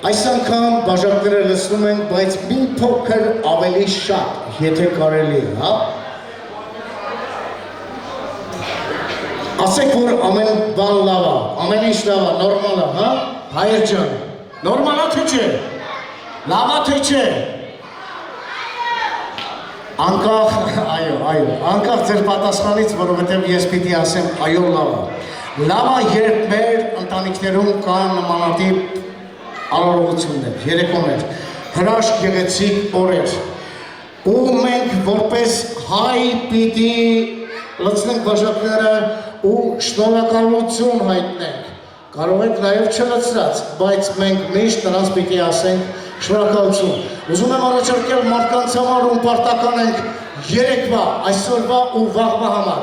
Այս անգամ բաժակները լսում ենք, բայց մի փոքր ավելի շատ, եթե կարելի է, հա։ Ասեք, որ ամեն բան լավ է, ամեն ինչ լավ է, նորմալ է, հա։ Հայր ջան, նորմալ է թե չէ։ Լավ է թե չէ։ Անկախ, այո, անկախ ձեր պատասխանից, որովհետև ես պիտի ասեմ, այո, լավ է։ Լավ է, երբ մեր ընտանիքներում կան նմանատիպ արարողություններ, երեկոներ, հրաշք գեղեցիկ օրեր, ու մենք որպես հայ պիտի լցնենք բաժակները ու շնորհակալություն հայտնենք։ Կարող ենք նաև չլցրած, բայց մենք միշտ նրանց պիտի ասենք շնորհակալություն։ Ուզում եմ առաջարկել մարդկանց համար ու պարտականենք երեկվա, այսօրվա ու վաղվա համար։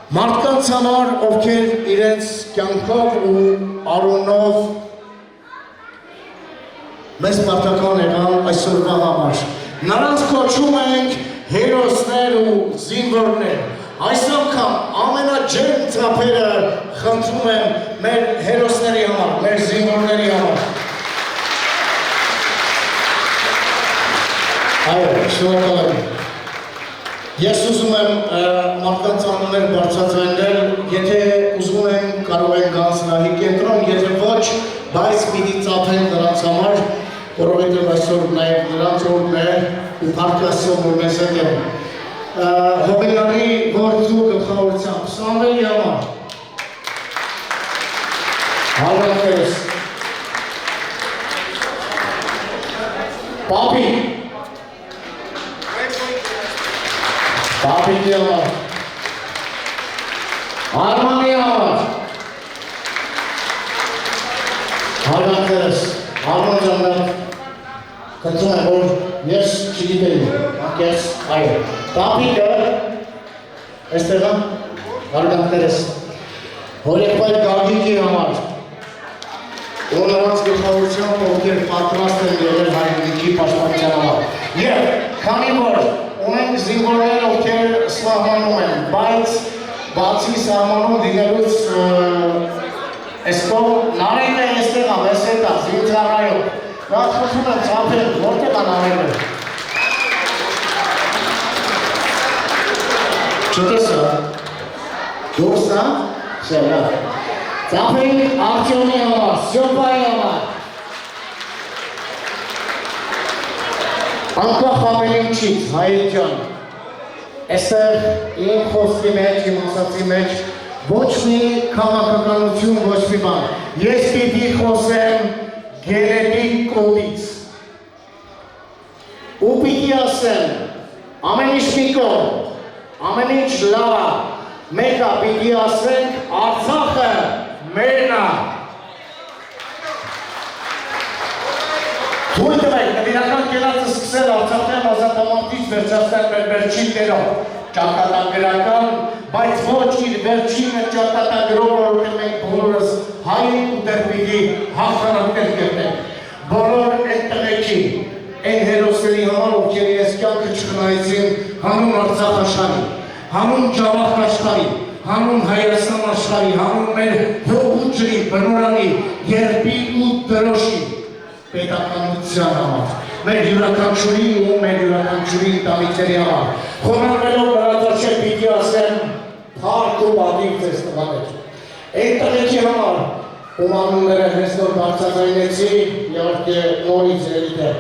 Մարդկանց համար, ովքեր իրենց կյանքով ու արունով մեզ պարտական եղան այսօրվա համար։ Նրանց կոչում ենք հերոսներ ու զինվորներ։ Այս անգամ ամենաջերմ ծափերը խնդրում եմ մեր հերոսների համար, մեր զինվորների համար։ Այո, շնորհակալ եմ։ Ես ուզում եմ մարդկանց անուններ բարձրացնել, եթե ուզում են կարող են գալ սրահի կենտրոն, եթե ոչ, բայց պիտի ծափեն նրանց համար, որովհետև այսօր նաև նրանց օրն է ու փառքասյուն որ մեզ հետ են։ Հոբելյանի գործու գլխավորությամբ Սամվելի համար։ Հարվածես։ Պապի։ Պապիկի համար։ Արմանի համար։ Հարվածես։ Արման ջաններ։ Կծում եմ, որ ես չգիտեի, անկես այո։ Պապիկը, էստեղ եմ, հարգանքներս, հորեկվայր գագիկի համար, ու նրանց գլխավորությամբ, ովքեր պատրաստ են եղել հայրենիքի պաշտպանության համար։ Եվ, քանի որ ունենք զինվորներ, ովքեր սահմանում են, բայց բացի սահմանում դինելուց էստով նարեկը էստեղ ամ, ես հետ ա, զինծառայով, Რაც խնդրում եմ ծափել, որտեղ ան արել է։ Չտեսա, դուրսա, շելա, ծափել Արտյոմի համար, Սյոպայի համար, անկախ ամենինչից, հայր ջան, էստեղ իմ խոսքի մեջ, իմ ասացի մեջ, ոչ մի քաղաքականություն, ոչ մի բան, ես պիտի խոսեմ գենետիկ կոդից, ու պիտի ասեմ, ամեն ինչ մի կողմ, ամեն ինչ լավ, մեկը պիտի ասենք, Արցախը մերն է։ Թույլ տվեք, նվիրական կենացը սկսել Արցախյան ազատամարտից վերջացնել մեր վերջիններով, ճակատագրական, բայց ոչ իր վերջինը ճակատագրով, որովհետև մենք բոլորս հայ ու դեռ պիտի հաղթանակներ կերտենք։ Բոլոր այդ տղեկի, այն հերոսների համար, ովքեր ես կյանքը չխնայեցին հանուն Արցախ աշխարհի, հանուն Ջավախ աշխարհի, հանուն Հայաստան աշխարհի, հանուն մեր հողու ջրի, բնորանի, երբի ու դրոշի պետականության համար, մեր յուրաքանչյուրի ու մեր յուրաքանչյուրի ընտանիքների համար։ Խոնարհվելով նրանց առջև պիտի ասեմ փառք ու պատիվ ձեզ տղաներ։ Այդ տղեկի համար, ում անունները հենց նոր բարձրացնեցի, իհարկե նորից երիտե,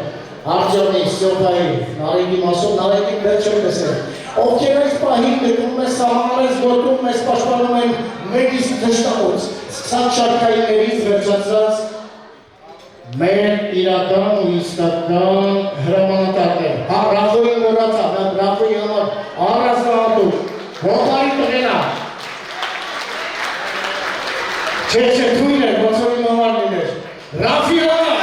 Արտյոմի, Սյոպայի, Նարեկի մասով, Նարեկին դեռ չեմ տեսել։ Ովքեր այս պահին գտնում են սահմանից գոտում, մեզ պաշտպանում են մեկից թշնամուց, սկսած շարքայիններից վերջացած մեր իրական ու իսկական հրամանատարներ։ Հա, Ռաֆոյին մոռացա, Ռաֆոյի համար առանձնահատուկ, հոբարի տղենա։ Չէ, թույլ էր, ոնց որ իմ համար լիներ։ Ռաֆի համար։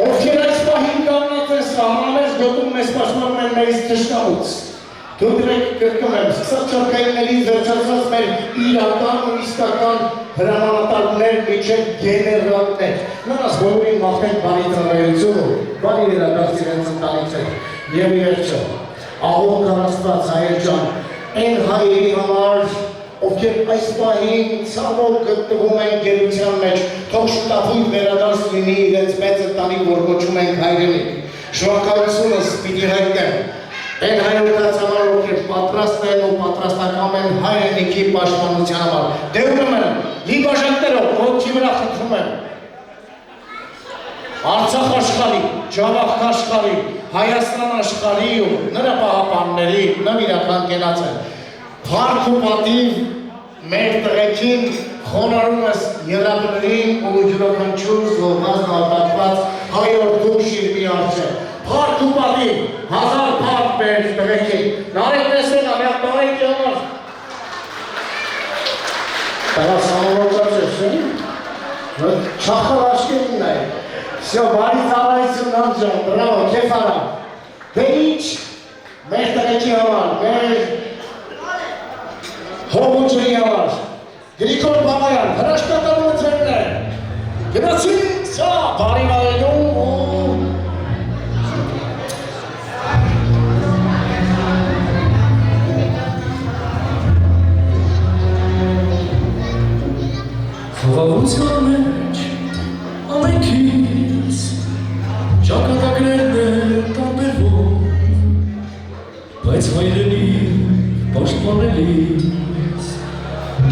Ովքեր այս պահին կանգնած են սահմանամերձ գոտում, մեզ պաշտպանում են մերից թշնամուց։ Դու դրեք կրկնում եմ, սկսած շարքայիններից վերջացած մեր իրական ու իսկական հրամանատարներ, միջև գեներալներ։ Նրանց բոլորին մաղթենք բարի ծառայություն ու բարի երադարձ իրենց ընտանիքներ։ Եվ ի վերջո, աղոթք առ Աստված, հայր ջան, այն հայերի համար, ովքեր այս պահին ցավով գտնվում են գերության մեջ, թող շուտապույտ վերադարձ լինի իրենց մեծ ընտանիք, որ կոչում են հայրենիք։ Շնորհակալությունս պիտի հայտնեմ այն հայրենիքից համար, ովքեր պատրաստ են ու պատրաստական են հայրենիքի պաշտպանության համար։ Դե ուրեմն, մի բաժակներով, ոտքի վրա խնդրում եմ Արցախ աշխարհի, Ջավախք աշխարհի, Հայաստան աշխարհի ու նրա պահապանների նվիրական կենացը Փառք ու պատիվ մեր տղեկին խոնարհումս ելաբներին ու յուրաքանչյուր զոհված նահատակված հայորդու շիրմի առջև Փառք ու պատիվ, հազար փառք մեր տղեկին Նարեկ տեսեն ամյակ տարեկի համար Տղա սամավորված ես, չախալ աշկերին է Всё, բարի ծառայություն անջան, բրավո, քեզ արա Դե ինչ, մեր տղեկի համար, մեր Հողունջերի համար, Գրիգոր Բաբայան, հրաշքատարումը ձերն է, գնացին սա բարի վայելում ու Խաղաղության մեջ ամենքից ճակատագրերն է տարբերվում, բայց հայրենի պաշտպանելիս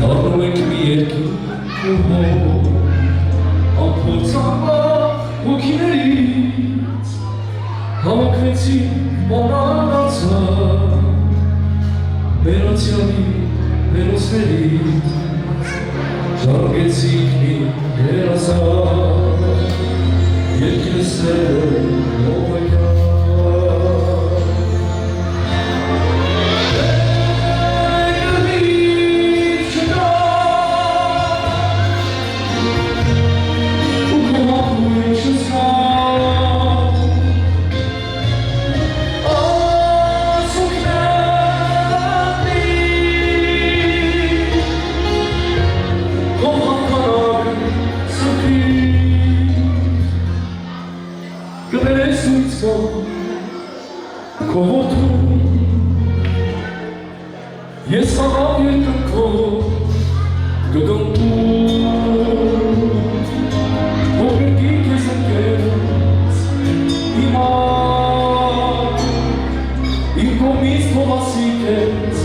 Դառնում ենք մի երկիր ու հոր, ամփոփցանված հոգիներից, հավաքվեցինք բանանացան, մեր անցյալի հերոսներից, ժառանգեցինք մի երազան, երկիրը սերը ողեկան Ես խաղաղ երկնքով կգնտում Հողերգի կեզ ընկեց Իմ կողմից փողասիկ ես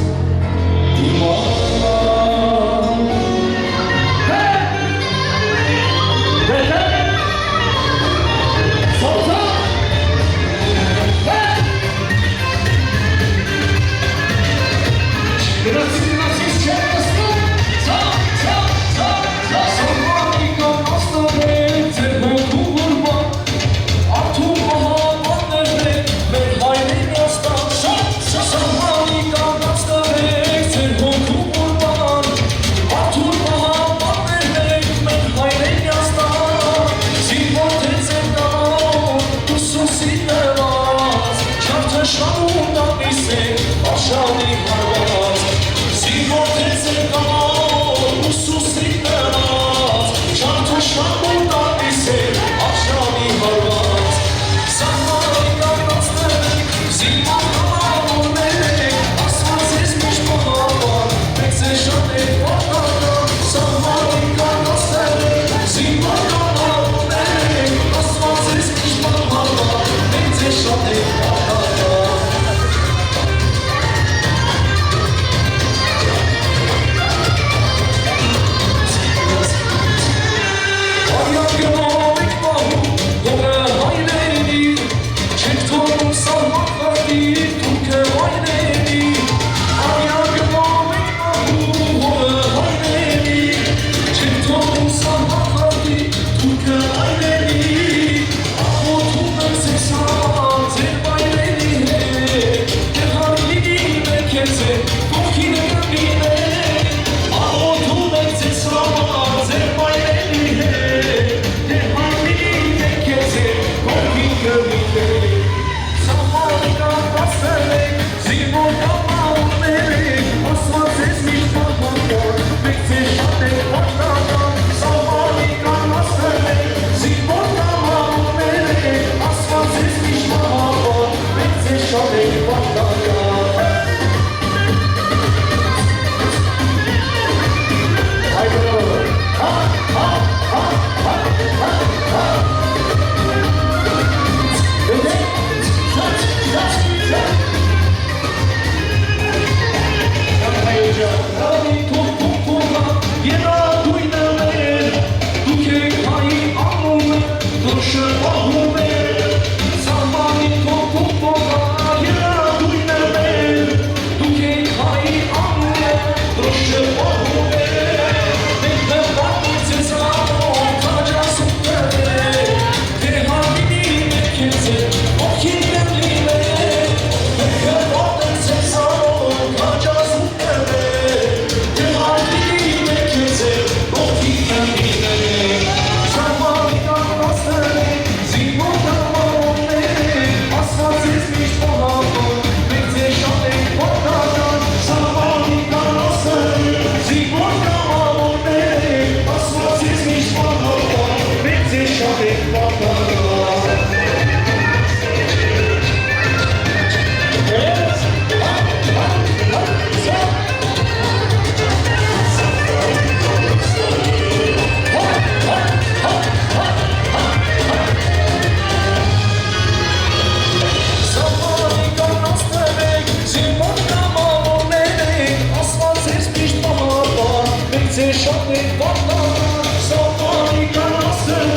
Մեկցե շատ է պատան, սապանի կանասել,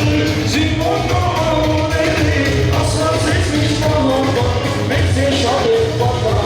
զիմոն կողոների, ասած ես միշտ պահան, մեկցե շատ է պատան,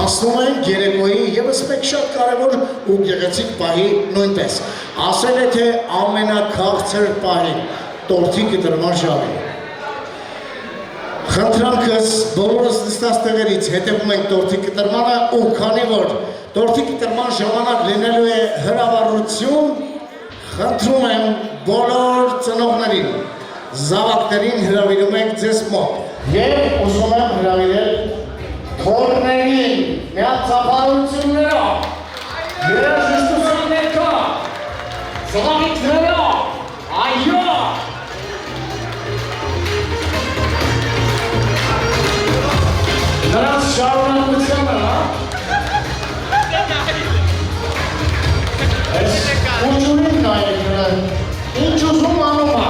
Ասնում են երեկոյի ևս մեկ շատ կարևոր ու գեղեցիկ պահի նույնպես։ Ասել է, թե ամենաքաղցր պահի տորթի կտրման ժամին։ Խնդրանքս բոլորս նստած տեղերից հետևում ենք տորթի կտրմանը ու քանի որ տորթի կտրման ժամանակ լինելու է հրավառություն, խնդրում եմ բոլոր ծնողներին, զավակներին հրավիրում ենք ձեզ մոտ և ուզում եմ հրավիրել Թորներին, միացապարություններով, երաժշտություններով, զղավիքներով, այո! Նրանց շարունակությունը, այս ուջուրին նայեք, ինչ ուզում անում է։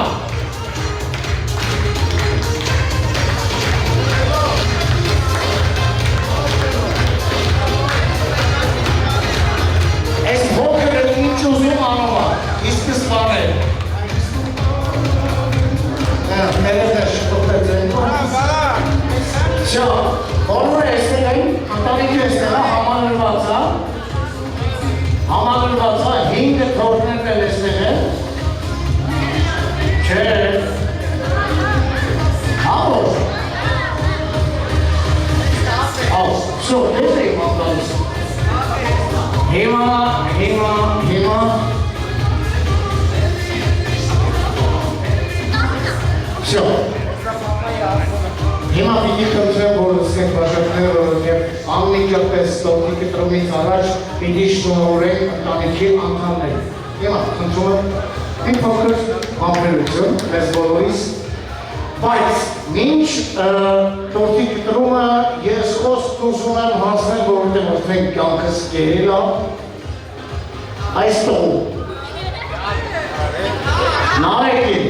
Այս հոգերը ինչ ուզում անում է, իսկս բաներ։ Ներետ է շպրտեց են։ Շա, բոլորը էստեղ են, ընտանիքը էստեղ է, համալրված է, 5 թորներն էլ էստեղ են։ Չէ։ Ավոր։ Ավ, շո, դես է իմ անդալիս։ Հիմա Շո Հիմա պիտի կնդրեմ, որ սկենք բաշակները և անմիջապես տորթի կտրումից առաջ պիտի շնորհենք ընտանիքի անդամներ Հիմա կնդրում եմ մի փոքր համբերություն մեզ բոլորիս բայց մինչ տորթի կտրումը ես խոսք ուզում եմ հանձնել, որովհետև արդեն կյանքս կերել է այս տողում նարեկին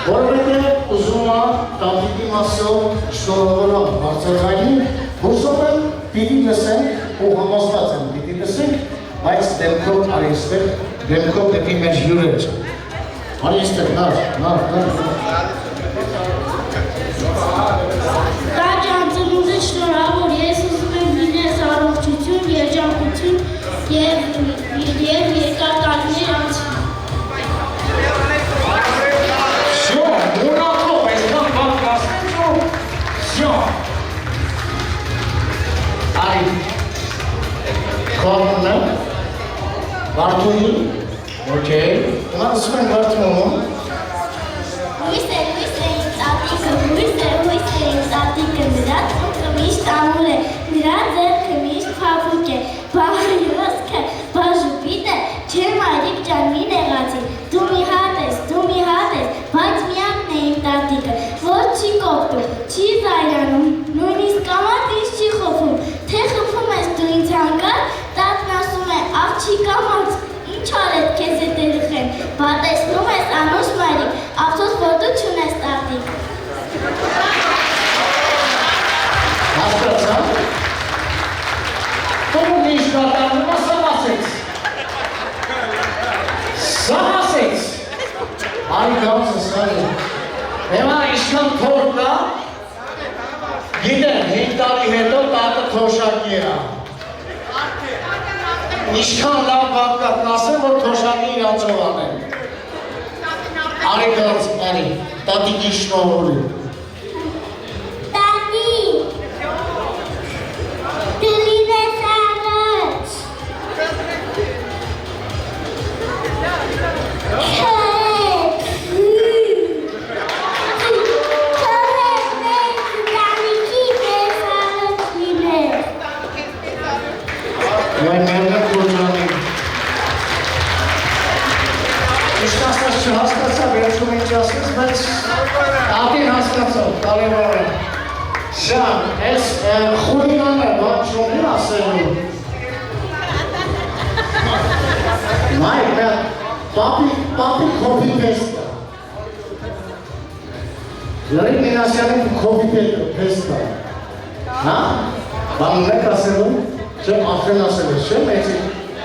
որովհետև ուզում է տանտիկի մասով շնորհավորալ բարձրացնին, հուսով եմ պիտի լսենք ու համոզված եմ պիտի լսենք, բայց դեմքով արիստեղ, դեմքով դեպի մեր հյուրեր։ Արիստեղ, նար։ Տաճան ծնունդը շնորհավոր, ես ուզում եմ լինես առողջություն, երջանկություն և երկար տարիներ անցի։ Korkuna, Bartuni, okey. Nasıl ben Bartuni? Luise, Mirat, Kamish Tamule, Mirat, Kamish Papuke, Bahayoska, Bajupita, Chemarik Jamine Rati, Dumi Hades, Batmian name Tatika, Vochikotu, Chizayanum, Nunis Kamatis Chihofu, Techofum as doing Tanga, that Nasume, Afchikamat, Inchalet Kesetelchen, but as no as Anos Mari, after Fortunes Tatik. Nasıl? Tomu iş katanına Samaseks. Harikasın sayın. Hemen işkan torkla giden hektari heto tatlı toşakira. İşkanlar baklat nasıl bu toşakira çoğanı. Harikasın. տատիկի շնորհորի։ Տատի, դլինես առաջ։ Wij merken voor zo'n Ishkastas չհասկացա, վերջում ինչ ասես, բայց ատին հասկացավ, կարևոր է։ Շան, ես խուլիգան է, բան չունի ասելու։ Մայք, պապի կոպի պեստ է։ Լրի Մինասյանի կոպի պեստ է։ Հա? Բան ունեք ասելու, չեմ ախրեն ասելու, չեմ էցի։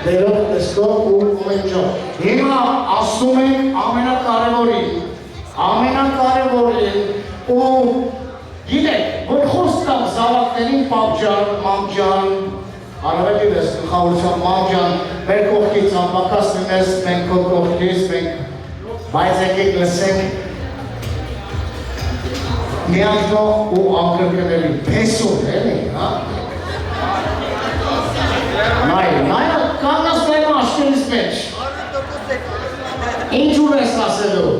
Դերով տեսքով ու կոմենջով։ Հիմա ասում ենք ամենակարևորին ու գիտեք, որ խոսք կա զավակներին պապջան, մամջան, արավետի ես գլխավորության մամջան, մեր կողքից անպակաս լինես, մենք քո կողքից, մենք բայց եկեք լսենք միանձնող ու անկրկնելի փեսում, էլի, հա? Նայա, կանաս նայում աշկերից մեջ։ Ինչ ուր ես ասելու։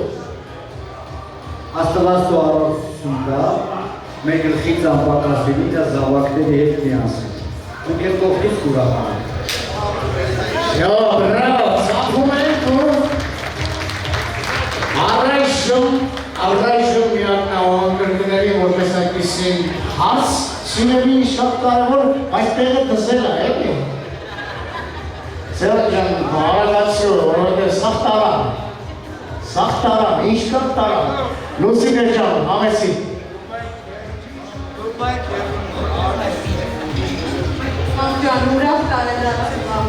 Աստվածո առողջություն կա, մեր գլխից անպակաս լինի դա զավակների հետ միասին։ Դուք ետ կողքից կուրախանեք։ Շո, բրավ, ծախում ենք ու առայժմ միակնաոն կրկների որպես այդպիսին հարց սյունևին շատ կարևոր, բայց տեղը դզել է, էլի։ Սերաջան, հարագացու, որոդե սաղ տարան, ինչ կան տարան, լուսի գերջան, համեսի։ Մամջան, ուրախ տարեդարձիվամ,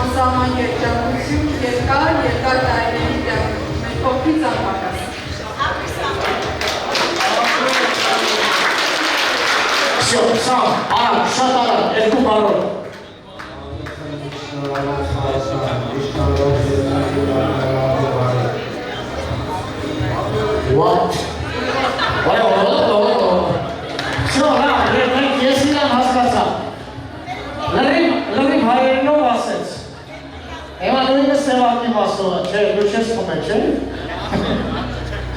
անսահման երջանկություն, երկար տարիների դեմ, մեր կողքից անպակաս։ Շո, սաղ, արան, շատ արան, երկու բարոն։ What? Շո, ես իրան հասկացա։ Լրիվ հայերենով ասեց։ Էմա նույնը սևակի մասովը, չէ, դու չես խոմել, չէ։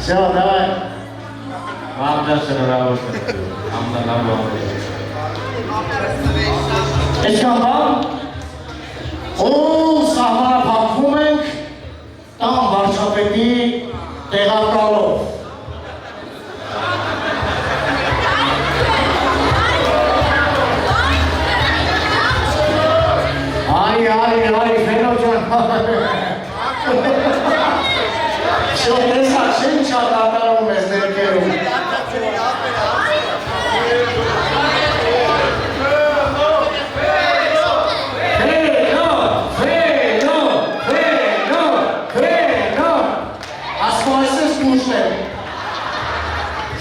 Շո, դավայ։ Մամջան շնորհավոր ամնալավ Էչքան բան, ու սահմանափակվում ենք տան վարչապետի տեղակալով։ Արի, Ֆենո ջան։ Շո տեսա, չեն շատ ատարում ես ներկերում։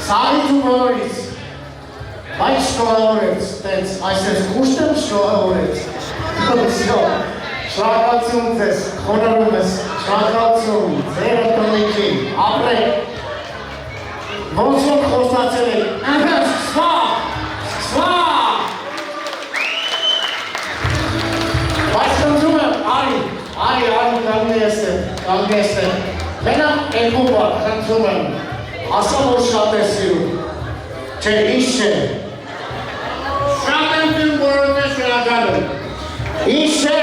Սարից ու բոլորից, բայց շնորհավորեց, տենց, այսպես կուշտ եմ շնորհավորեց, շնորհակալություն ձեզ, խոնարհում ես, շնորհակալություն, ձերը տնիկի, ապրեք, ոնց որ խոստացել եք, սկսվա, բայց խնդրում եմ, արի, կանգնի եստեմ, մենակ երկու բար, խնդրում եմ, ասա որ շատ է սիրում, չէ, ինչ չէ, շատ եմ դիմ որոտ ես գրագալում, ինչ չէ,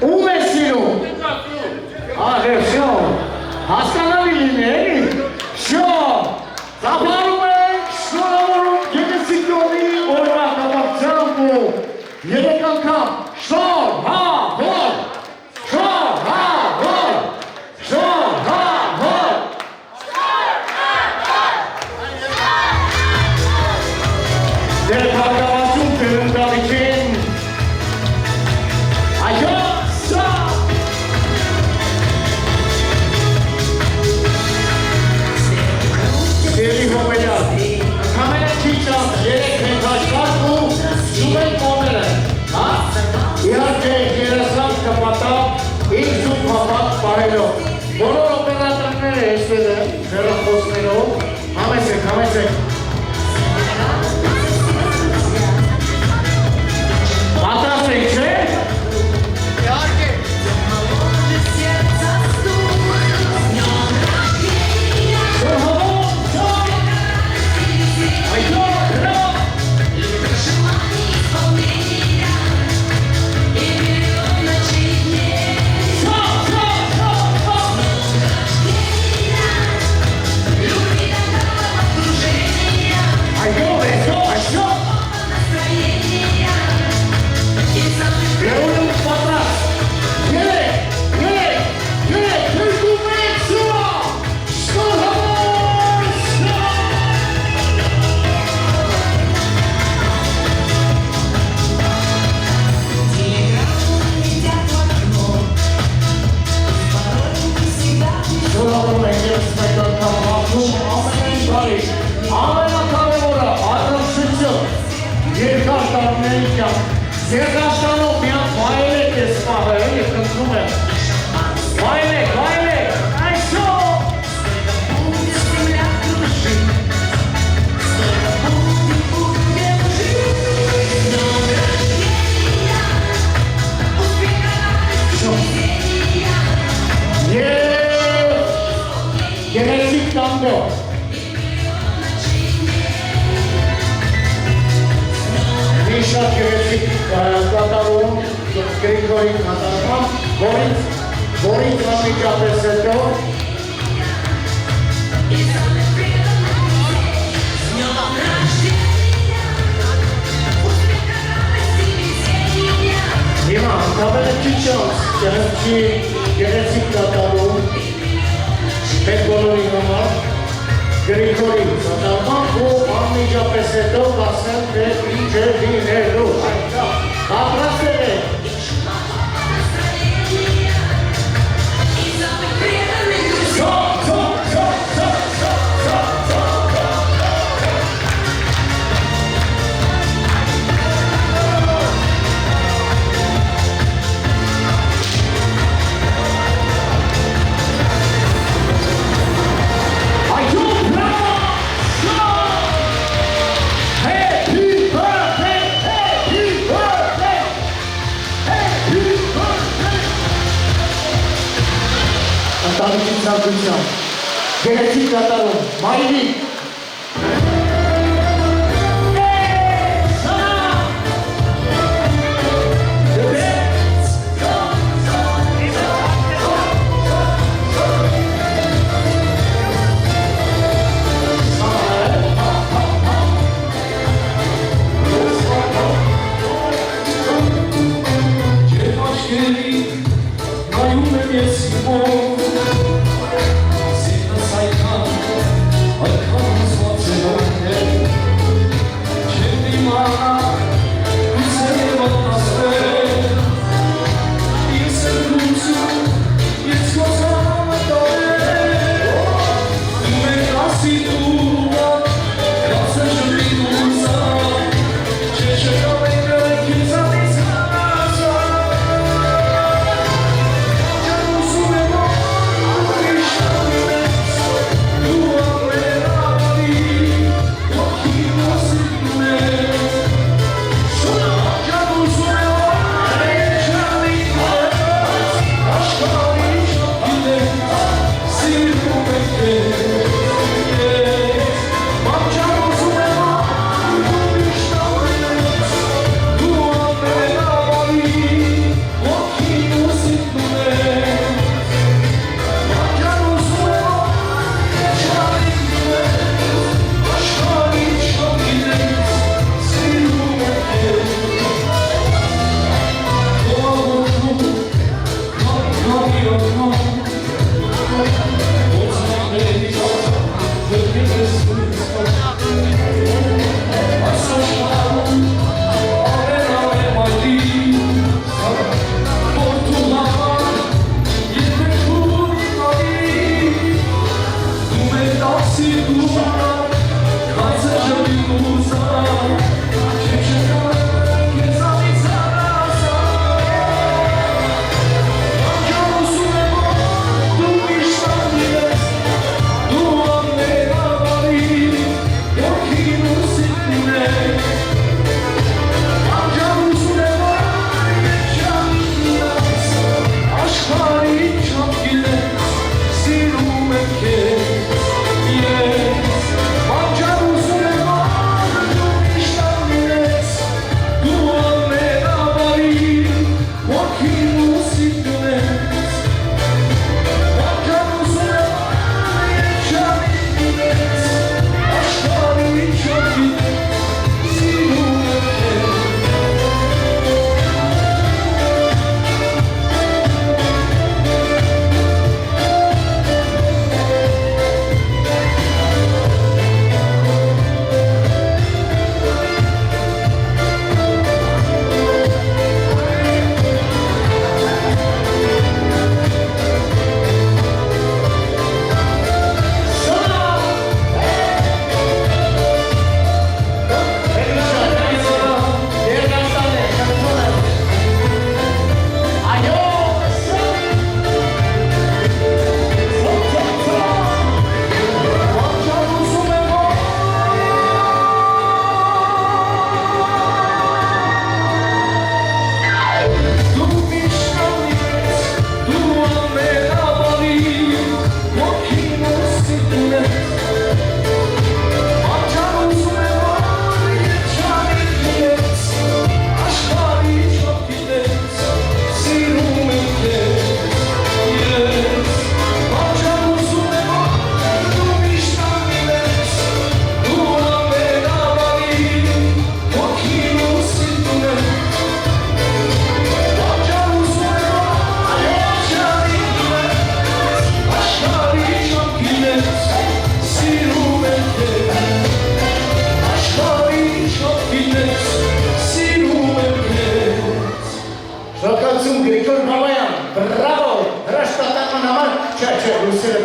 ում է սիրում, շո, հասկանալի լինի, էլի, շո, ծապարում ենք, շնորհավորում գեղեցիկյոնի օրվա կապակցությամբ ու երեք անգամ, շնորհավոր, Դեր բարգավասում տերում դավիքին, այո, սա! Սերի հոմելյար, կամենը չիչան, երեք մենք հաշվարկ ու շուվենք մոները, իհարկե երասավ կպատավ, իր զուտ մապատ պարելով, բոլոր օպերատորները հեշվել են, վերախոսներով, Պատրաստեք։ Պատրաստեք, չէ՞։ Երգաշտանով միան վայելեք ես պահը, էլի կնդրում եմ։ Վայելեք, այսօր։ Գեղեցիկ տանգո։ Մի շատ գեղեցիկ կատարում Գրիգորի կատարման, որից անմիջապես հետո հիմա ընդամենը քիչ անց գեղեցիկ կատարում մեր բոլորի համար Գրիգորի կատարման ու անմիջապես հետո կասեմ, թե ինչ է լինելու։ Պատրաստել եք։ Ընտանիքի ցանկությամբ, գեղեցիկ կատարում, մայրիկ։ I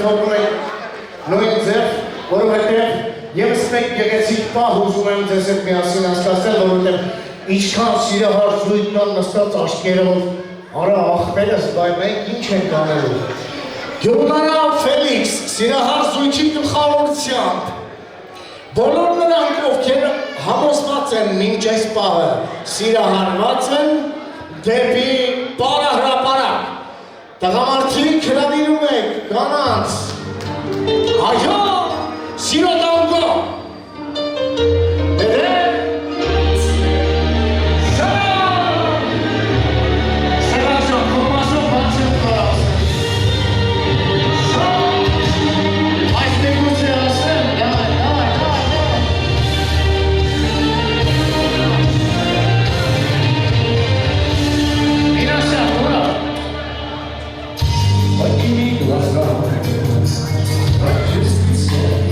ձևավորում եք նույն ձև, որովհետև ևս մեկ գեղեցիկ պահ ուզում եմ ձեզ հետ միասին անցկացնել, որովհետև ինչքան սիրահար զույգն ան նստած աչքերով, արա ախպերս, բայ մենք ինչ ենք անելու։ Գյուրանավ Ֆելիքս, սիրահար զույգի գլխավորությամբ, բոլոր նրանք, ովքեր համոզված են մինչ այս պահը, սիրահարված են դեպի պարահրապարակ։ Տղամարդիկ հրավիրում եք, կանանց, այո, սիրո տանգո, Like you need to last long. Like just be scared.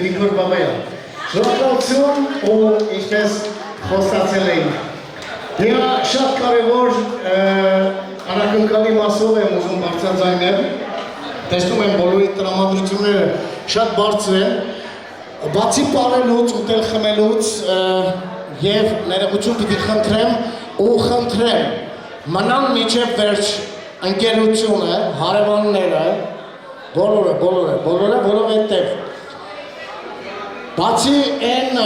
Գրիգոր Բաբայան։ Շնորհակալություն ու ինչպես խոստացել էինք։ Հիմա շատ կարևոր անակնկալի մասով եմ ուզում բարձրաձայնել։ Տեսնում եմ բոլորի տրամադրությունները շատ բարձր են։ Բացի պարելուց, ուտել խմելուց եւ ներողություն պիտի խնդրեմ ու խնդրեմ մնան միջև վերջ ընկերությունը, հարևանները, բոլորը, որովհետեւ բացի այն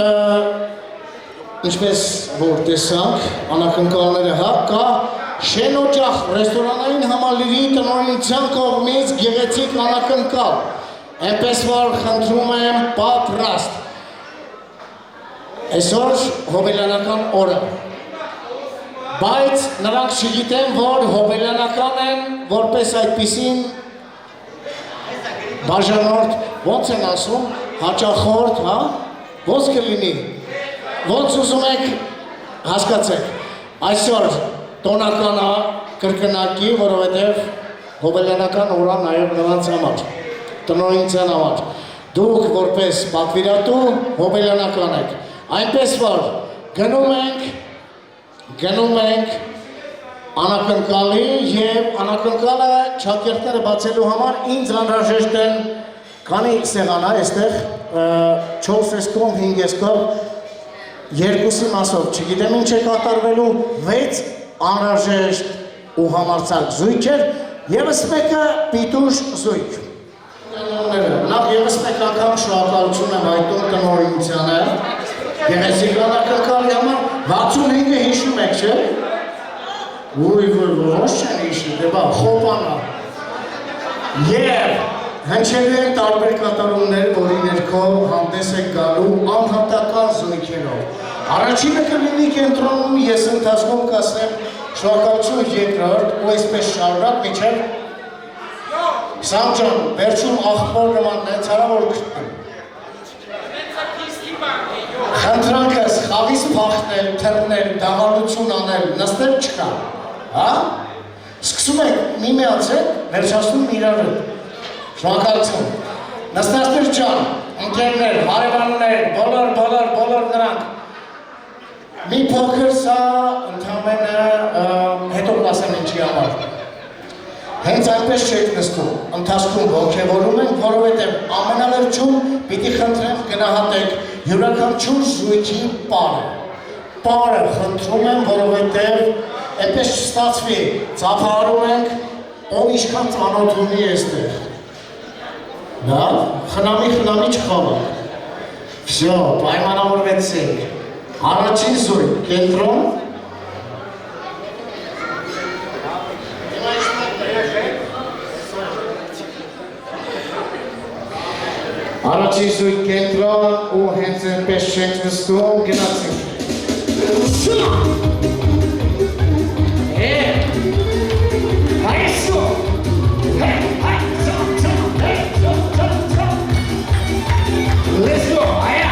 ինչպես որ տեսանք անակնկալները կա շենօջախ ռեստորանային համալիրի տնօրինության կողմից գեղեցիկ անակնկալ այնպես որ խնդրում եմ պատրաստ այսօր հոբելյանական օրը բայց նրանք չգիտեն որ հոբելյանական են որպես այդպիսին բաժանորդ ոնց են ասում հաճախորդ հա ոնց կլինի ոնց ուզում եք հասկացեք այսօր տոնական կրկնակի որովհետև հոբելյանական օրա նաև նրանց համար տնօրինության համար դուք որպես պատվիրատու հոբելյանական եք այնպես որ գնում ենք անակնկալի եւ անակնկալը ճակերտները բացելու համար ինձ անհրաժեշտ են քանի սեղան է այստեղ 4 էսկոմ 5 էսկոմ երկուսի մասով չգիտեմ ինչ է կատարվելու 6 անհրաժեշտ ու համարձակ զույգեր եւս մեկը պիտուշ զույգ նախ եւս մեկ անգամ շնորհակալություն եմ հայտնում տնօրինությանը գեղեցիկ անակնկալի համար 65-ը հիշում եք չէ Ույ ոչ չեն հիշում դե բա խոպանա եւ հնչելու են տարբեր կատարումներ, որի ներքո հանդես եք գալու անհատական զույգերով։ Առաջինը կլինի կենտրոնում, ես ընթացքում կասեմ շնորհակալություն երկրորդ ու այսպես շարունակ մինչև Սամջան, վերջում աղբոր նման նենց արա որ գտնեմ։ Խնդրանքս խաղից փախնել, թռնել, դավալություն անել, նստել չկա, հա? Սկսում եք միմիացել, վերջացնում իրարը։ Շնորհակալություն։ Նստածներ ջան, ընկերներ, հարևաններ, բոլոր նրանք։ Մի փոքր սա ընդհանրապես հետո կասեմ ինչի համար։ Հենց այնպես չեք նստում, ընթացքում ոգևորում ենք, որովհետև ամենավերջում պիտի խնդրեմ գնահատեք յուրաքանչյուր զույգի պարը։ Պարը խնդրում եմ, որովհետև այնպես չստացվի, ծափահարում ենք, ով ինչքան ծանոթ ունի այստեղ։ Լավ, խնամի չխավակ։ Всё, պայմանավորվեցինք։ Առաջին զույգ, կենտրոն։ Առաջին զույգ կենտրոն ու հենց այնպես չենք նստում, գնացինք։ Let's go, aya!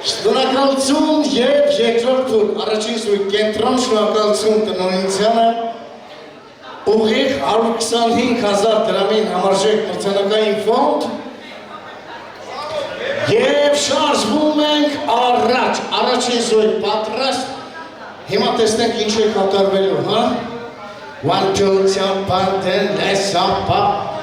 Շնորհակալություն եւ երկրորդ տուր առաջին զույգ կենտրոն շնորհակալություն տնօրինությանը ուղիղ 125,000 դրամին համարժեք մրցանակային ֆոնդ եւ շարժվում ենք առաջ առաջին զույգ պատրաստ հիմա տեսնենք ինչ է կատարվելու հա 1 2 3 4 5 6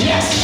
Yes!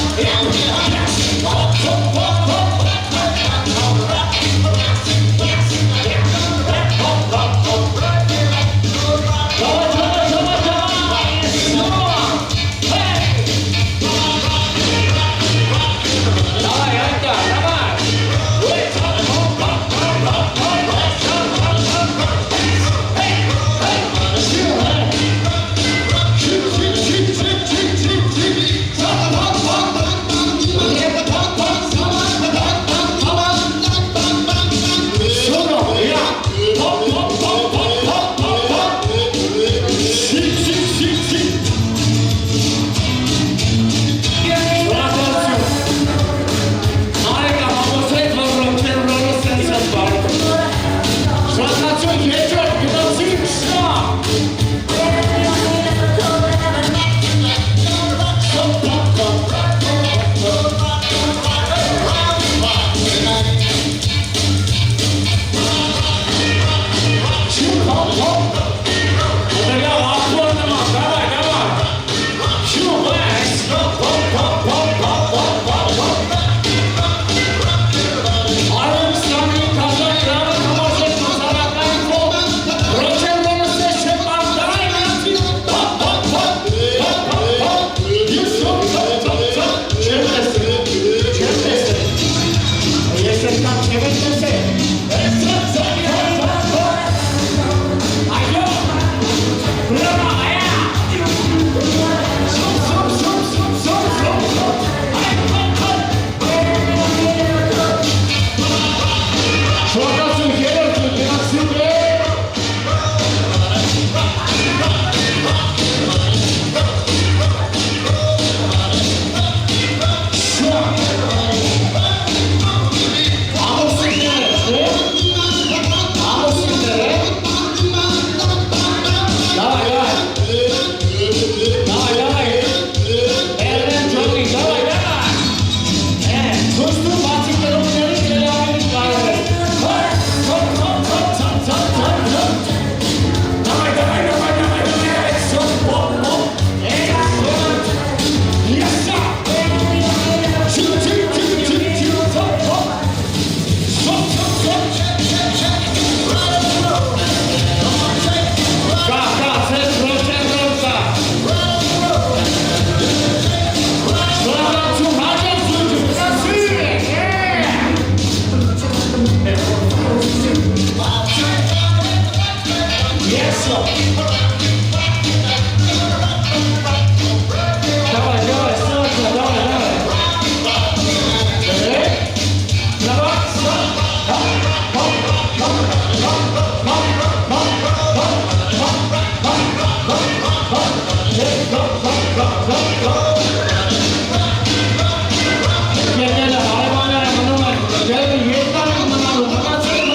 Եկելը հարևանները մնում են, եկելը երկար են մնալու, մնացել,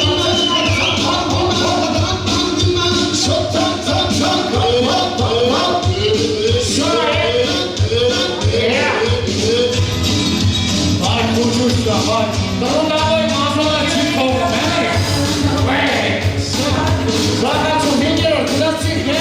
Vai, Pujushka, vai. Drugavoj mazala čipova, meni. Zaka ću vidjeti, da si gdje.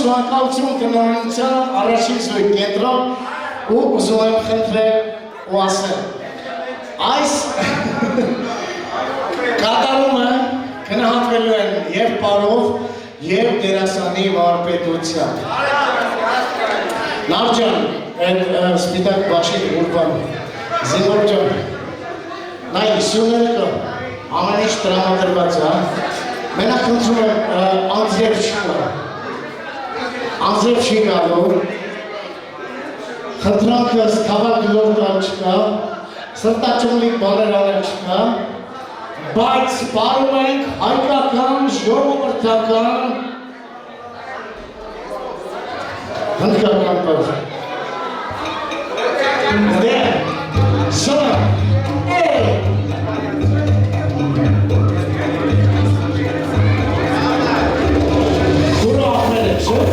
Շնորհակալություն տնօրինության առաջին զույգ կենտրոն ու ուզում եմ խնդրել ու ասել այս կատարումը գնահատվելու են և պարով և դերասանի վարպետությամբ Նարջան, այդ սպիտակ բաշիկ ուրբան զինվոր ջան նայ սյուները կա ամեն ինչ տրամադրված է մենակ խնդրում եմ անձև չկա Անձև չի գալու, խնդրանքս թավակ լոր տալ չկա, սրտաճմլիկ բաներ անել չկա, բայց պարում ենք հայկական, ժողովրդական, հնդկական պար։ Դե, շնը, Կուրո ախներ է, չէ։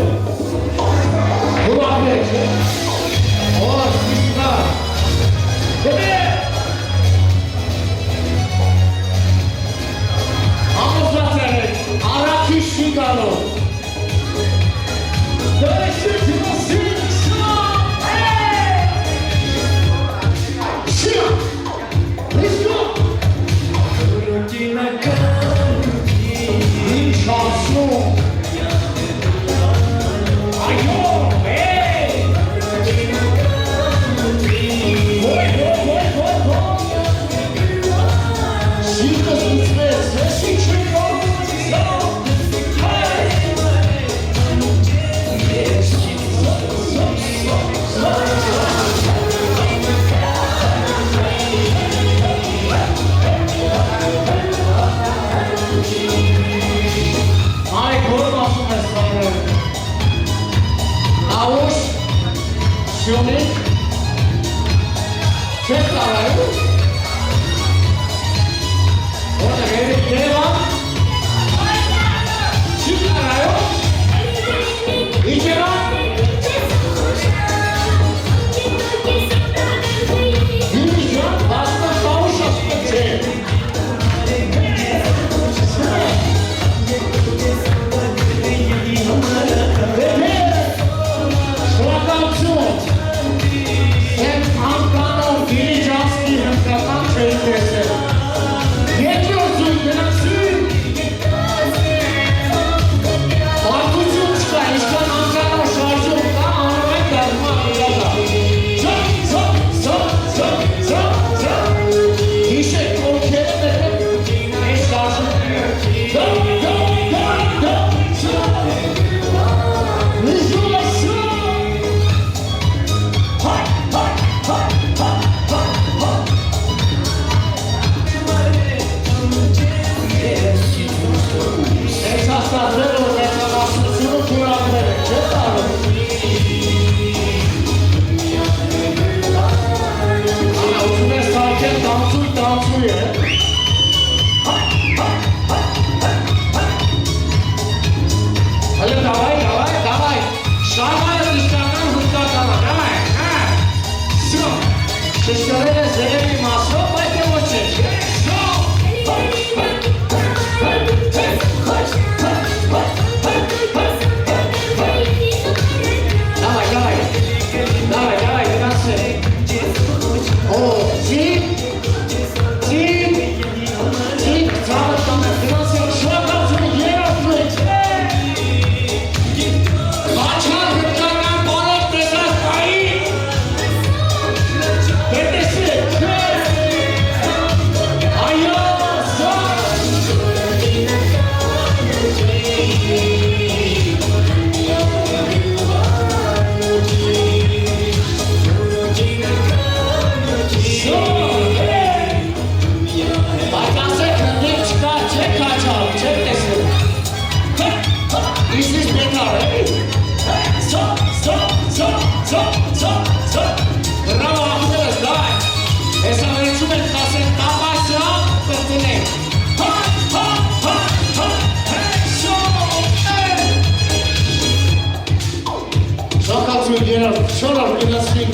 երբ շորով գնացին,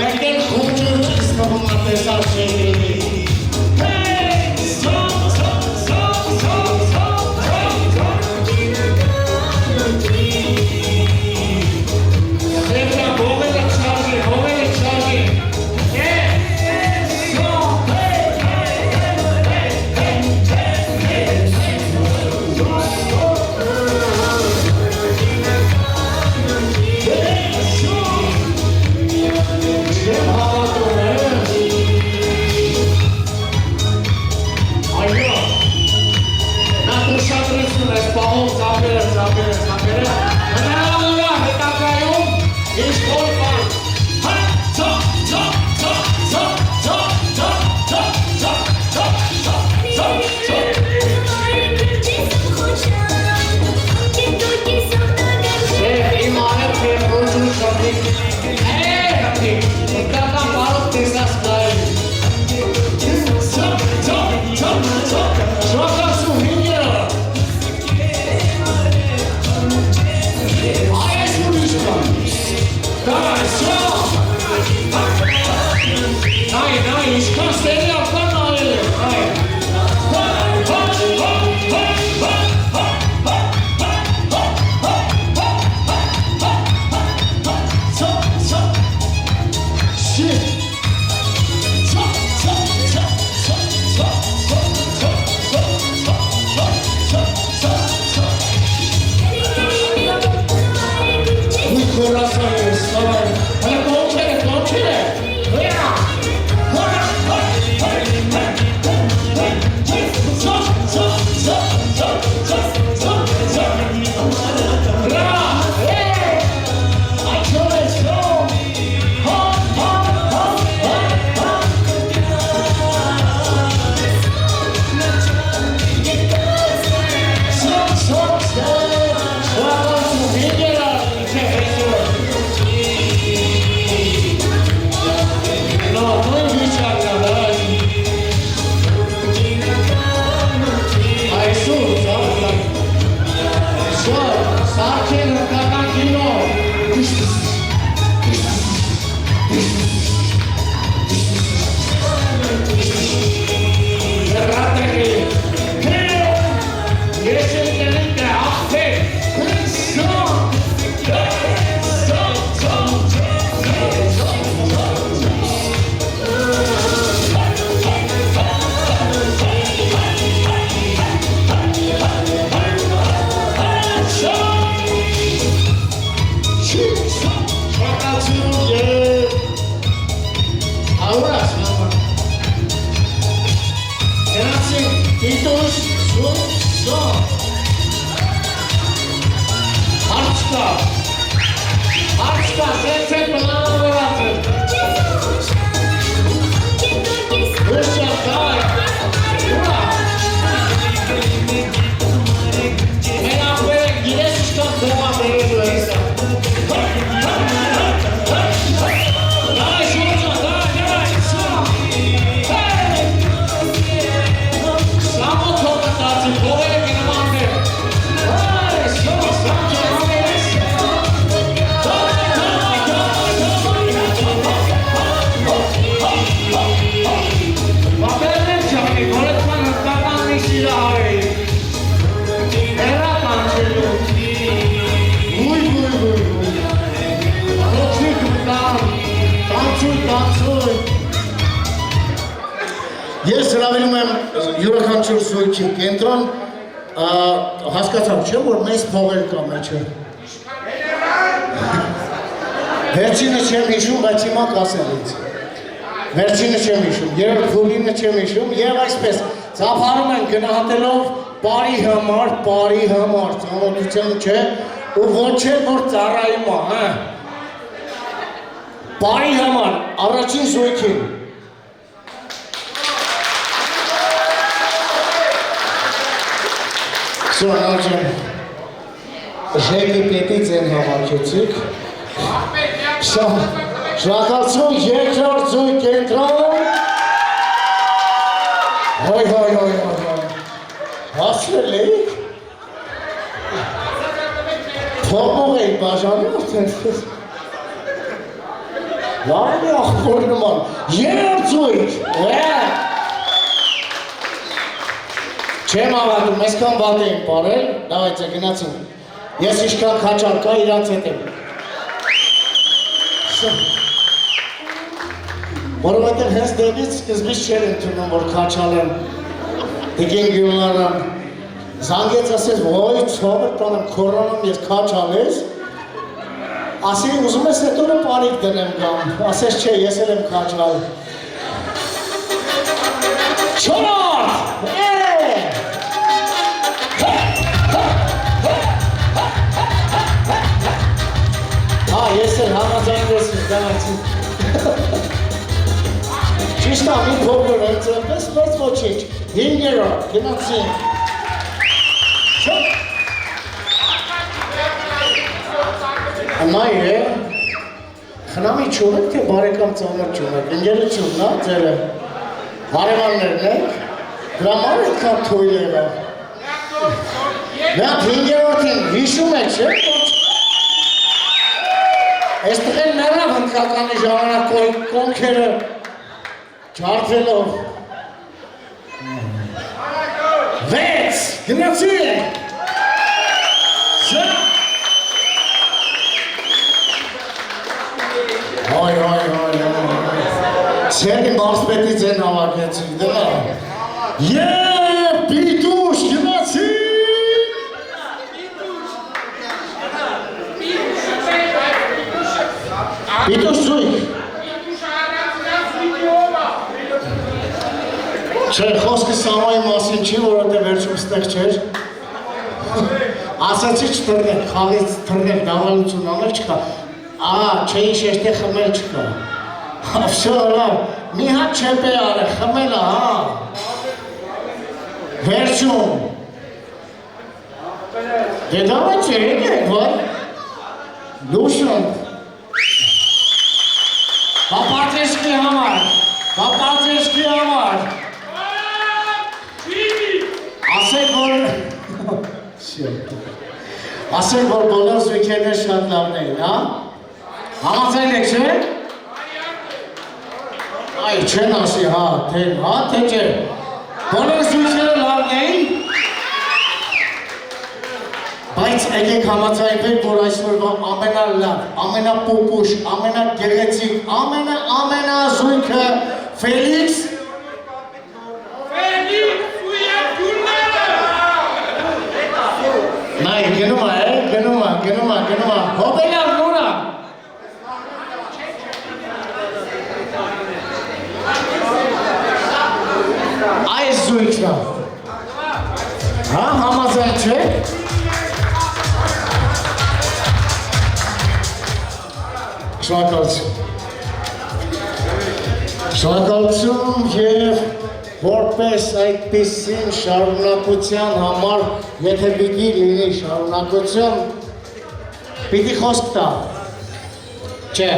մեկեն խոչոր չստվում ատեսար շեգրելի։ Ես հրավիրում եմ յուրաքանչյուր զույգի կենտրոն, հասկացավ չէ, որ մեզ փողեր կա մեջը։ Վերջինը չեմ հիշում, բայց հիմա կասեմ ինձ։ Վերջինը չեմ հիշում, երրորդ քուրինը չեմ հիշում եւ այսպես ծափարում են գնահատելով բարի համար, ծանոթության չէ, ու ոչ էլ որ ծառայում է, հա։ Բարի համար, առաջին զույգին։ Սոնաջան, ժեկի պետից են հավաքեցիք, շակացում երկրորդ զույգ կենտրոն, հայ, հասրել էիք, փողմող էիք բաժանում արդեն, Լավ է ախպոր նման, երրորդ զույգ, Չեմ ավատում, այսքան վատ էին պարել, դավայցը գնացին, ես իշքան քաչար կա իրանց հետ եմ։ Որովհետև հենց դեպից սկզբից չեր ընդունում, որ քաչալ եմ, դիկին գյուլնարան, զանգեց ասես, ոյ, ծովր տանեմ, քորանում ես քաչալ ես, ասի ուզում ես հետորը պարիք դնեմ գամ, ասես չէ, ես էլ եմ քաչալ։ Չորդ, ես էլ համաձայնվես ինձ դավացին։ Ճիշտ ամին փոքր եմ ծրպես, բայց ոչինչ, հինգերորդ, գնացին։ Նայ է, խնամի չունեք, թե բարեկամ ծանր չունեք, ընգերությունն է, ձերը, հարևաններն եք, գրամար եք կան թույլերը։ Միատ հինգերորդին հիշում եք, չէ՞, Այս տղեն նեռավ հնդկականի ժամանակ կոնքերը չարդվելով։ 6, գնացի է։ Չերի մարսպետից են հավակեցին, դրա։ Եվ պիտուշ, գնացի։ Պիտուշ զույգ։ Չէ, խոսքը Սամայի մասին չի, որովհետև վերջում ստեղ չէր։ Ասացի չտրնեք, խաղից թռնեք, դավալություն անել չկա։ Չէ, ինչ էստեղ խմել չկա։ Ավշո, լավ, մի հատ չեպ է արը, խմելը, Վերջում։ Դե դավա չերեք եք, որ։ Լուշուն։ Պապատեշկի համար, ասեք, որ բոլոր զույգերներ շատ լավն էին, հա? Համաձայն եք, չէ? Այ, չեն ասի, թե չէ, բոլոր զույգերը լավն էին, բայց եկեք համաձայնվենք, որ այսօրվա ամենալավ, ամենապուպուշ, ամենագեղեցիկ, ամենազույգը Ֆելիքս Նայ, գնում է, հոբելավ նուրա Այս զույգն է Համաձայն չէ Շնորհակալություն և որպես այդպիսին շարունակության համար, եթե պիտի լինի շարունակություն, պիտի խոսք տա։ Չէ,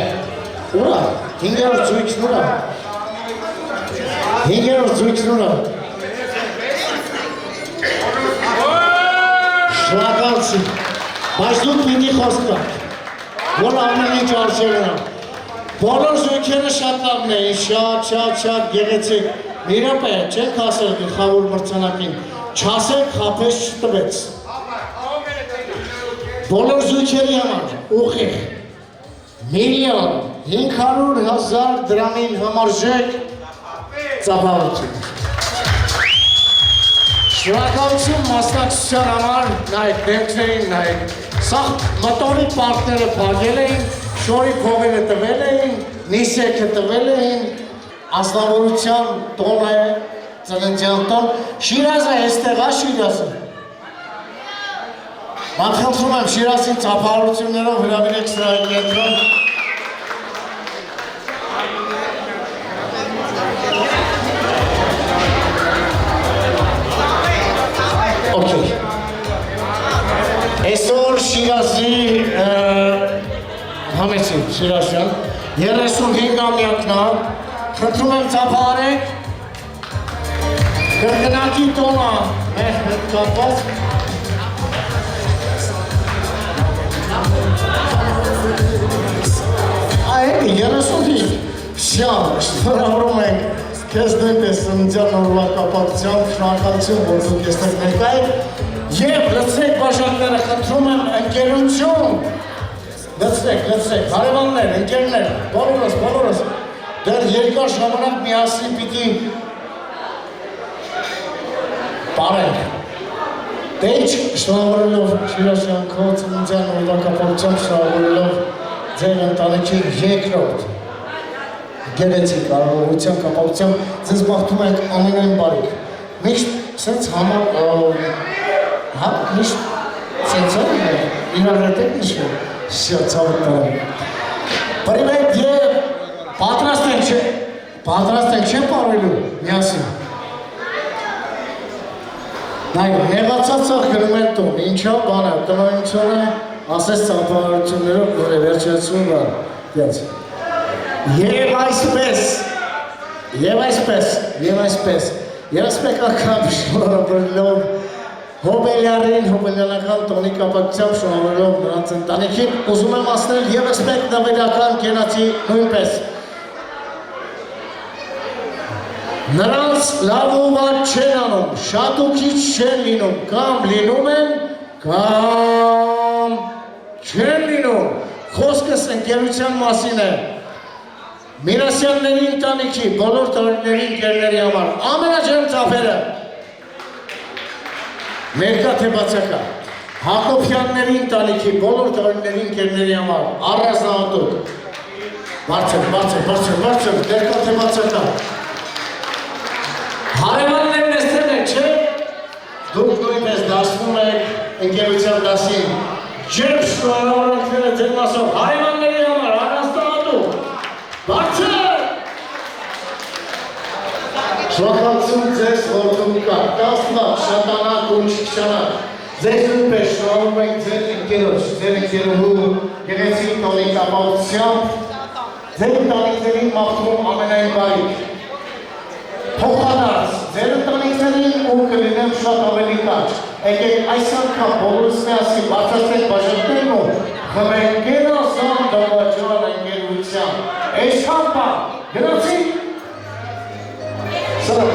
ուրա, հինգերորդ զույգն ուրա։ Հինգերորդ զույգն ուրա։ Շնորհակալություն, բայց դուք պիտի խոսք տա, որ ամեն ինչ արժեր ունա։ Բոլոր զույգերը շատ լավն էին, շատ գեղեցիկ։ Մի րոպե, չեք ասել գլխավոր մրցանակին, չասեք խաբես չտվեց։ Բոլոր զույգերի համար, ուղիղ, 1,500,000 դրամին համարժեք ծափահարություն։ Շնորհակալություն մասնակցության համար, նայեք, դեմքներին նայեք, սաղ մտորի պարտները փակել էին, շորի փողերը տվել էին, նիսեքը տվել էին, ասնավորության տոն է, ծննդյան տոն, Շիրազը էստեղ է Շիրազը։ Ման խնդրում եմ Շիրազին ծափահարություններով հրավիրեք սրա կենտրոն։ Okay. Այսօր Շիրազի համեցին, Շիրազյան, 35-ամյակն է, խնդրում եմ ծափահարեք, կրկնակի տոնը մեր հետ կապված, այդ 35 Շյան, շնորհավորում ենք քեզ նույնպես ծննդյան օրվա կապակցությամբ շնորհակալություն, որ դուք այստեղ ներկա եք եւ լցրեք բաժակները, խնդրում եմ ընկերություն լցրեք, հարևաններ, ընկերներ, բոլորս դեռ երկար ժամանակ միասին պիտի բարենք Դեիչ շնորհավորելով Շիրաշյանքո ծննդյան օրվա կապակցությամբ շնորհավորելով ձեր ընտանիքի երկրորդ գեղեցիկ արարողության կապակցությամբ ձեզ մաղթում ենք ամենայն բարիք։ Միշտ սենց միշտ սենց իրար հետ եք նշվում, շյացավը տարան։ Պրիմետ և պատրաստ ենք չէ պարվելու միասին։ Նայ, նեղացացող գնում են տուն, ինչա բանը, տնօրինությունը ասես ծափահարություններով որ է վերջացում բան, դենց։ Եվ այսպես ակապ շնորհավորելով հոբելյանին, հոբելյանական տոնի կապակցությամբ շնորհավորելով նրանց ընտանիքին, ուզում եմ ասնել ևս մեկ նվիրական կենացի նույնպես։ Նրանց լավ ու վատ չեն անում, շատ ու քիչ չեն լինում, կամ լինում են, կամ չեն լինում, խոսքս ընկերության մասին է։ Միրասյանների ընտանիքի, բոլոր տարիների ընկերների համար, ամենաջերմ ծափերը, ներկա թե բացակա, Հակոբյանների ընտանիքի, բոլոր տարիների ընկերների համար, առանձնահատուկ, բարձր, ներկա թե բացակա, հարևաններն էստեղ եք, չէ, դուք նույնպես դասվում եք ընկերության դասին, ջերմ շնորհավորանքները ձեր մասով, հարևանների համար, առանձնահատուկ, Բարձր! Շնորհակալություն ձեզ, որ դուք կաք, Աստված շատանակ ու չքշանակ, ձեզ նույնպես շնորհավորում ենք ձեր ընկերոջ, ձեր ընկերուհու գեղեցիկ տոնի կապակցությամբ, ձեր ընտանիքներին մաղթում ամենայն բարիք, փոխադարձ, ձեր ընտանիքներին ու կլինեմ շատ ավելի կարճ, եկեք այս անգամ բոլորս միասին բարձրացրեք բաժակներն ու խմենք գերազան դավաճան ընկերության Էշքան բան, գնացի՞ք։ Սրա։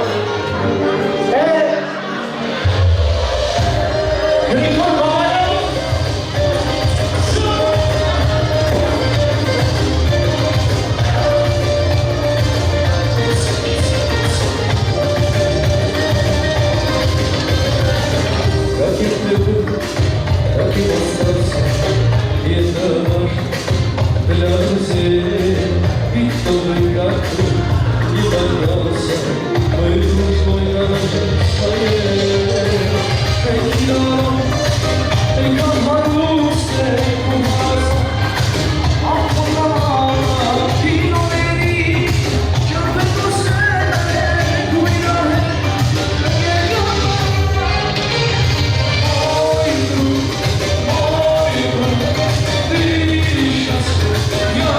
Գրիգոր Բաբայան։ Yeah.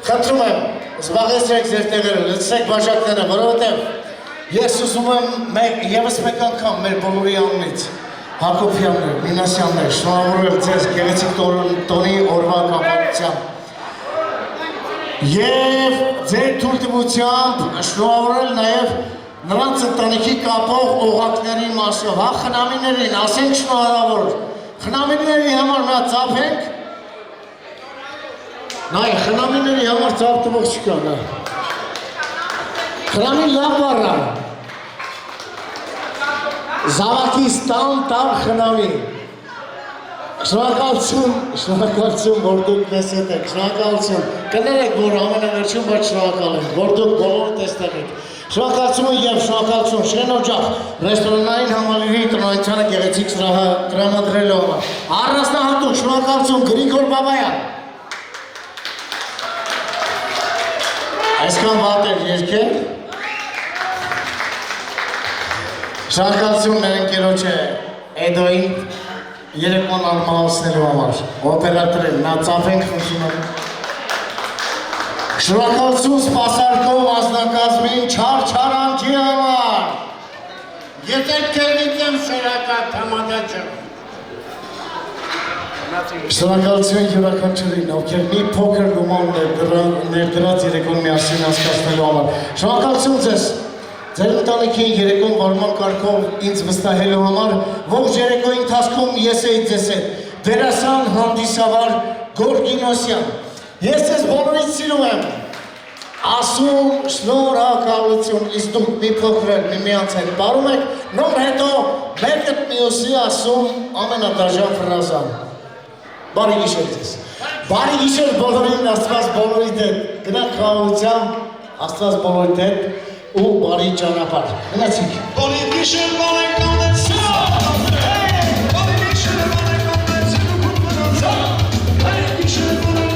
Խնդրում եմ, զբաղեցրեք ձեր տեղերը, լցրեք բաժակները, որովհետև ես ուզում եմ ևս մեկ անգամ մեր բոլորի անունից Հակոբյաններ, Մինասյաններ, շնորհավորել ձեզ գեղեցիկ տոնի օրվա կապակցությամբ եւ ձեր թույլտվությամբ շնորհավորել նաեւ նրանց ընտանիքի կապող օղակների մասով, հա խնամիներին, ասենք շնորհավոր, խնամիների համար նա ծափենք, նայ խնամիների համար ծափ տվող չկա, նա խնամին լավ բառ է, Զավակիստան տար խնամի, շնորհակալություն, որ դուք մեզ հետ եք, շնորհակալություն, կներեք, որ ամենավերջում, բայց շնորհակալ ենք, որ դուք բոլորը տեսնեք եք, շնորհակալություն և շնորհակալություն, Շեն օջախ, ռեստորանային համալիրի տնօրինությանը գեղեցիկ սրահը տրամադրելու համար, առանձնահատուկ շնորհակալություն Գրիգոր Բաբայան, այսքան վատ էր երկել, շնորհակալություն մեր ընկերոջ Էդոյին երեկոն արմահացնելու համար, օպերատորին, նա ծափենք խնդրում եմ։ Շնորհակալություն սպասարկող անձնակազմին Չարչարանջի համար։ Եթե կերնիցեմ շերակա թամադաճը։ Շնորհակալություն յուրաքանչյուրին, ովքեր մի փոքր գումար ներդրած երեկոն միասին անցկացնելու համար։ Շնորհակալություն ձեզ։ Ձեր ընտանիքին երեկոն վարման կարգով ինձ վստահելու համար ողջ երեկոյի ընթացքում ես էի ձեզ հետ դերասան հանդիսավար Գորգինոսյան։ Ես ձեզ բոլորից սիրում եմ, ասում շնորհակալություն, իսկ դուք մի փոքր միմյանց հետ պարում եք, նոր հետո մեկը մյուսի ասում ամենադաժան ֆրազան։ Բարի գիշեր ձեզ։ Բարի գիշեր բոլորին, Աստված բոլորիդ հետ, գնանք խաղաղությամբ, Աստված բոլորիդ հետ ու բարի ճանապարհ։ Գնացինք։ Բարի գիշեր բարեկամներ, բարի գիշեր բարեկամներ, բարի գիշեր բարեկամներ,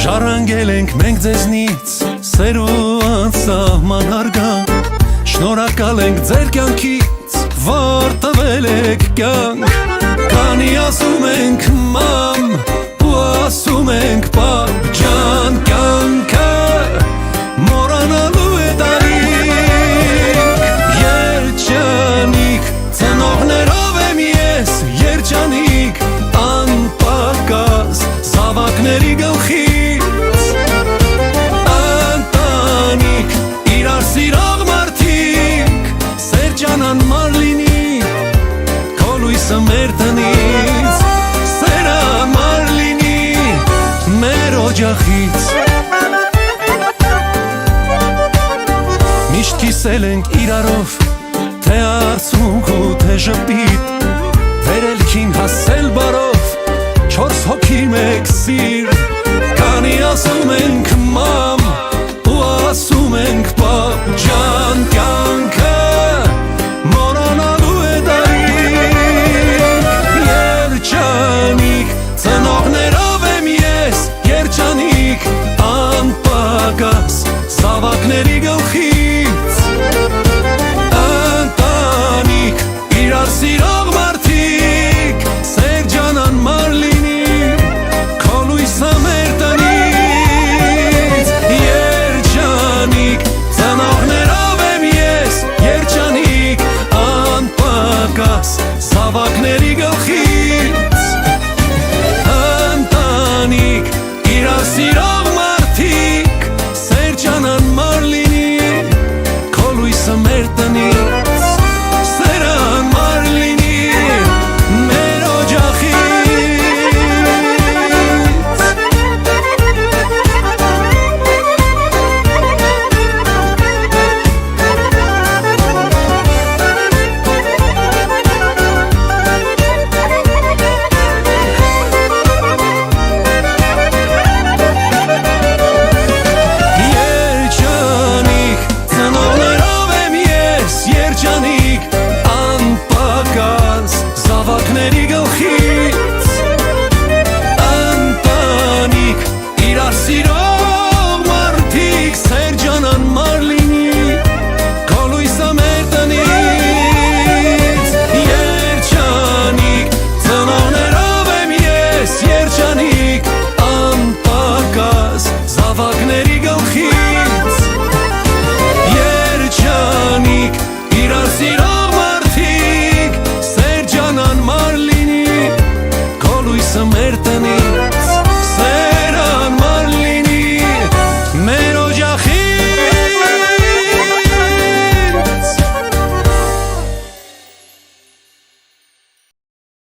Ժառանգել ենք մենք ձեզնից սեր ու անսահման հարգանք, շնորհակալ ենք ձեր կյանքից, որ տվել եք կյանք, քանի ասում ենք մամ ու ասում ենք պապ ջան, կյանքը մոռանալու է տարիք, երջանիկ ծնողներով եմ ես, երջանիկ անպակաս զավակների գլխի Սիրող մարդիկ, սերջանան մարլինի, կոլույսը մեր տնից, սերա մարլինի, մեր օջախից Միշտ կիսել ենք իրարով, թե արցունք ու թե ժպիտ, վերելքին հասել բարով, չորս հոգի մեկ սիր, քանի ասում ենք մամ, ու ասում ենք պապ ջան, կյանքը